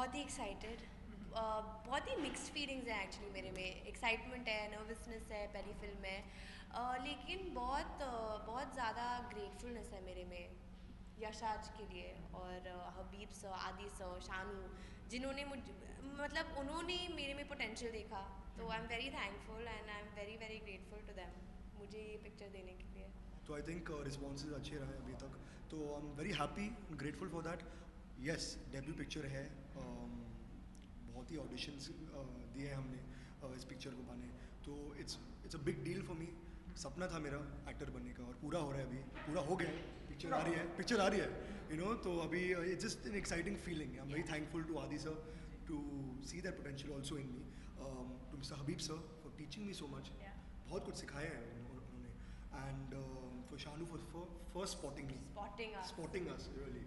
बहुत ही एक्साइटेड, बहुत ही mixed feelings हैं एक्चुअली मेरे में। एक्साइटमेंट है, नर्वसनेस है, पहली फिल्म है, लेकिन बहुत ज़्यादा ग्रेटफुलनेस है मेरे में यशाज के लिए और हबीब सर, आदि सर, शानू, जिन्होंने मतलब उन्होंने मेरे में पोटेंशियल देखा। तो I am very thankful and I am very very grateful to them मुझे ये पिक्चर देने के लिए। तो आई थिंक रिस्पॉन्सेज अच्छे रहे अभी तक, तो I am very happy, grateful for that. Yes, debut picture है, बहुत ही ऑडिशंस दिए हैं हमने इस पिक्चर को पाने, तो it's a big deal for me. सपना था मेरा एक्टर बनने का और पूरा हो रहा है, अभी पूरा हो गया है। पिक्चर आ रही है यू नो, तो अभी it's just an exciting feeling. I am very thankful to Adi sir to see that potential also in me, to mister Habib sir for teaching me so much. बहुत कुछ सिखाया है उन्होंने, and for Shanu for spotting us really,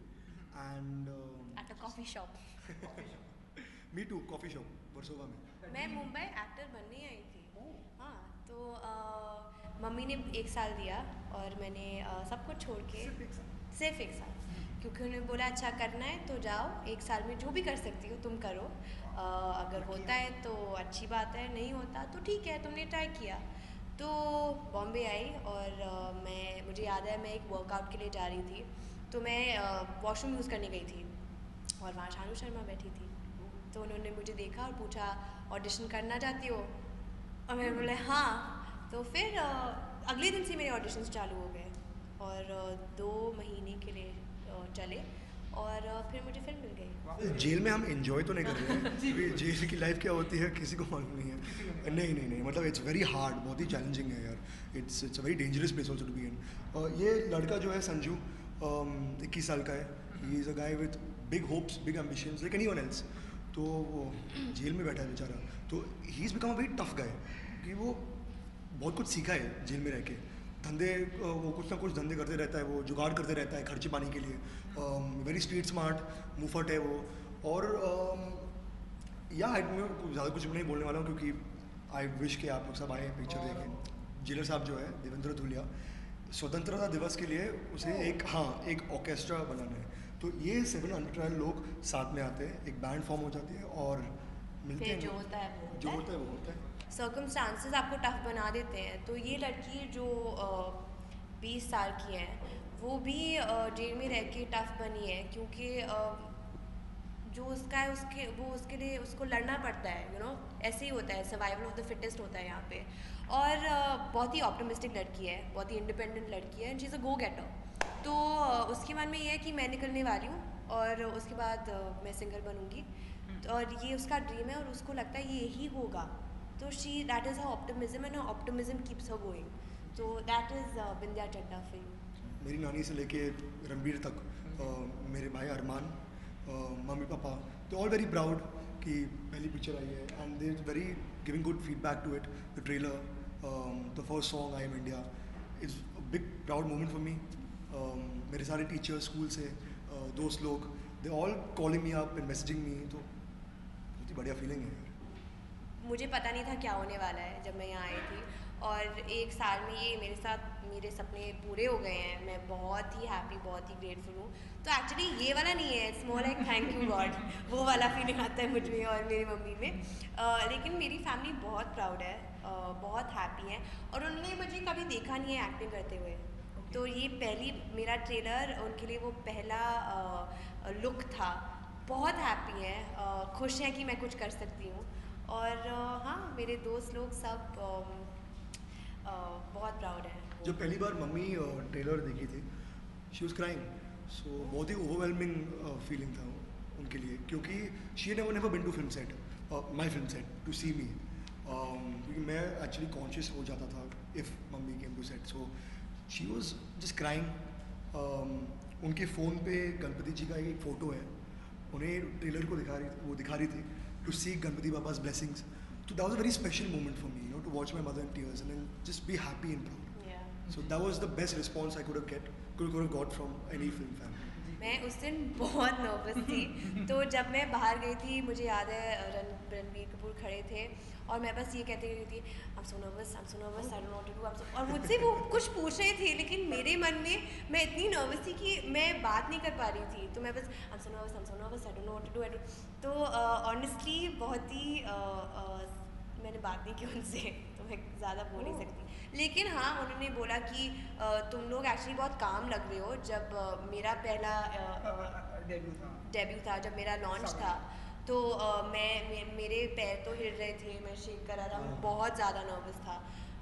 and at a coffee shop. me too, coffee shop Versova में। मैं Mumbai actor बनने आई थी। हाँ, तो मम्मी ने 1 साल दिया और मैंने सब कुछ छोड़ के सिर्फ एक साल, क्योंकि उन्होंने बोला अच्छा करना है तो जाओ, 1 साल में जो भी कर सकती हो तुम करो, अगर होता है तो अच्छी बात है, नहीं होता तो ठीक है, तुमने ट्राई किया। तो बॉम्बे आई और मुझे याद है मैं एक वर्कआउट के लिए जा रही थी, तो मैं वॉशरूम यूज़ करने गई थी और वहाँ शानू शर्मा बैठी थी। तो उन्होंने मुझे देखा और पूछा ऑडिशन करना चाहती हो, और मैं बोले हाँ। तो फिर अगले दिन से मेरे ऑडिशंस चालू हो गए और 2 महीने के लिए चले और फिर मुझे फिल्म मिल गई। जेल में हम एंजॉय तो नहीं कर रहे हैं क्योंकि जेल की लाइफ क्या होती है किसी को मालूम नहीं है। नहीं, मतलब इट्स वेरी हार्ड, बहुत ही चैलेंजिंग है यार। It's a very dangerous place also to be in. ये लड़का जो है संजू, 21 साल का है। He is a guy with big hopes, big ambitions like anyone else. तो वो जेल में बैठा है बेचारा, तो he is become a very tough guy कि वो बहुत कुछ सीखा है जेल में रह के। धंधे, वो कुछ ना कुछ धंधे करते रहता है, वो जुगाड़ करते रहता है खर्चे पानी के लिए। वेरी स्ट्रीट स्मार्ट, मुफट है वो। और या मैं ज़्यादा कुछ नहीं बोलने वाला हूँ क्योंकि आई विश कि आप लोग सब आए पिक्चर देखें। जेलर साहब जो है देवेंद्र धुलिया, स्वतंत्रता दिवस के लिए उसे एक ऑर्केस्ट्रा बनाना है, तो ये 700 लोग साथ में आते हैं, एक बैंड फॉर्म हो जाती है और मिलते हैं। जो होता है वो होता है। सर्कमस्टांसेस आपको टफ बना देते हैं। तो ये लड़की जो 20 साल की है, वो भी जेल में रह के टफ बनी है, क्योंकि जो उसका है उसके लिए उसको लड़ना पड़ता है, यू नो, ऐसे ही होता है, सर्वाइवल ऑफ द फिटेस्ट होता है यहाँ पे। और बहुत ही ऑप्टिमिस्टिक लड़की है, बहुत ही इंडिपेंडेंट लड़की है, and she is a go getter. तो उसके मन में ये है कि मैं निकलने वाली हूँ और उसके बाद मैं सिंगर बनूँगी, और ये उसका ड्रीम है और उसको लगता है ये यही होगा। तो that is her optimism and her optimism keeps her going. तो that is Bindiya Chadha for you. मेरी नानी से लेके रणबीर तक, मेरे भाई अरमान, मम्मी पापा, तो ऑल वेरी प्राउड कि पहली पिक्चर आई है, and they is very giving good feedback to it. The trailer, the first song I am India is a big proud moment for me. मेरे सारे टीचर्स स्कूल से, दोस्त लोग, they all calling me up and messaging me, तो बहुत ही बढ़िया feeling है यार। मुझे पता नहीं था क्या होने वाला है जब मैं यहाँ आई थी, और 1 साल में ये मेरे साथ मेरे सपने पूरे हो गए हैं। मैं बहुत ही हैप्पी, बहुत ही ग्रेटफुल हूँ। तो एक्चुअली ये वाला नहीं है, it's more like thank you God, वो वाला फीलिंग आता है मुझ में और मेरी मम्मी में। लेकिन मेरी फैमिली बहुत प्राउड है, बहुत हैप्पी है, और उन्होंने मुझे कभी देखा नहीं है एक्टिंग करते हुए। तो ये पहली मेरा ट्रेलर उनके लिए वो पहला लुक था। बहुत हैप्पी हैं, खुश हैं कि मैं कुछ कर सकती हूँ। और हाँ, मेरे दोस्त लोग सब बहुत प्राउड हैं। जब पहली बार मम्मी ट्रेलर देखी थी, शी वॉज क्राइंग, सो बहुत ही ओवरवेलमिंग फीलिंग था उनके लिए, क्योंकि she never been to film set, my film set to see me, क्योंकि मैं एक्चुअली कॉन्शियस हो जाता था if mummy came to set, so she was just crying. उनके फ़ोन पे गणपति जी का एक फ़ोटो है, उन्हें ट्रेलर को दिखा रही थी टू सी गणपति बाबा's blessings. So that was a very special moment for me, you know, to watch my mother in tears and then just be happy and proud. Yeah. So that was the best response I could have got from any film family. मैं उस दिन बहुत nervous थी। तो जब मैं बाहर गई थी, मुझे याद है रणबीर कपूर खड़े थे और मैं बस ये कहती रहती थी I am so nervous, I am so nervous, I don't know what to do, और मुझसे वो कुछ पूछ रहे थे लेकिन मेरे मन में मैं इतनी नर्वस थी कि मैं बात नहीं कर पा रही थी, तो मैं बस I am so nervous, I am so nervous, I don't know what to do. तो ऑनेस्टली बहुत ही मैंने बात नहीं की उनसे, तो मैं ज़्यादा बोल नहीं सकती, लेकिन हाँ उन्होंने बोला कि तुम लोग एक्चुअली बहुत काम लग रहे हो। जब मेरा पहला डेब्यू था, जब मेरा लॉन्च था, तो मेरे पैर तो हिल रहे थे, मैं शेक कर रहा था, मैं बहुत ज़्यादा नर्वस था,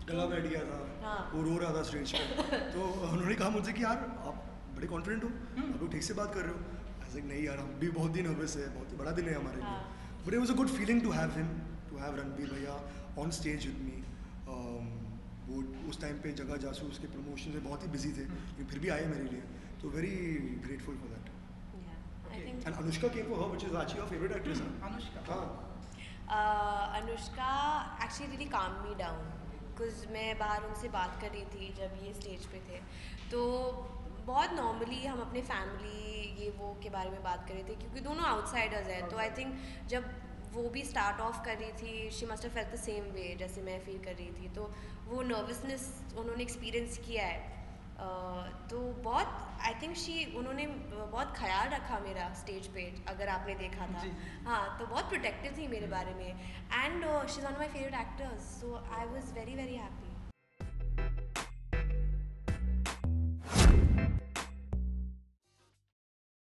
गला बैठ गया था, हाँ। वो रो रहा था स्टेज पे। तो उन्होंने कहा मुझसे कि यार आप बड़े कॉन्फिडेंट हो, आप लोग ठीक से बात कर रहे हो। ऐसे नहीं यार, हम भी बहुत ही नर्वस है, बहुत ही बड़ा दिन है हमारे लिए। But it was a good feeling to have him, to have Ranbir भैया ऑन स्टेज विद मी। वो उस टाइम पे जगह जासूस के प्रमोशन से बहुत ही बिजी थे, लेकिन फिर भी आए मेरे लिए, तो very grateful for that. And Anushka came for her, which is actually your favourite actress. Anushka, हाँ, अनुष्का एक्चुअली रियली काम मी डाउन, बिकॉज मैं बाहर उनसे बात कर रही थी जब ये स्टेज पे थे, तो बहुत नॉर्मली हम अपने फैमिली ये वो के बारे में बात कर रहे थे, क्योंकि दोनों आउटसाइडर्स हैं, तो आई थिंक जब वो भी स्टार्ट ऑफ कर रही थी, she must have felt the same way जैसे मैं फील कर रही थी, तो वो नर्वसनेस उन्होंने एक्सपीरियंस किया है। तो बहुत आई थिंक उन्होंने बहुत ख्याल रखा मेरा स्टेज पे, अगर आपने देखा था, हाँ, तो बहुत प्रोटेक्टिव थी मेरे बारे में, and she is one of my favourite actors, so I was very very happy.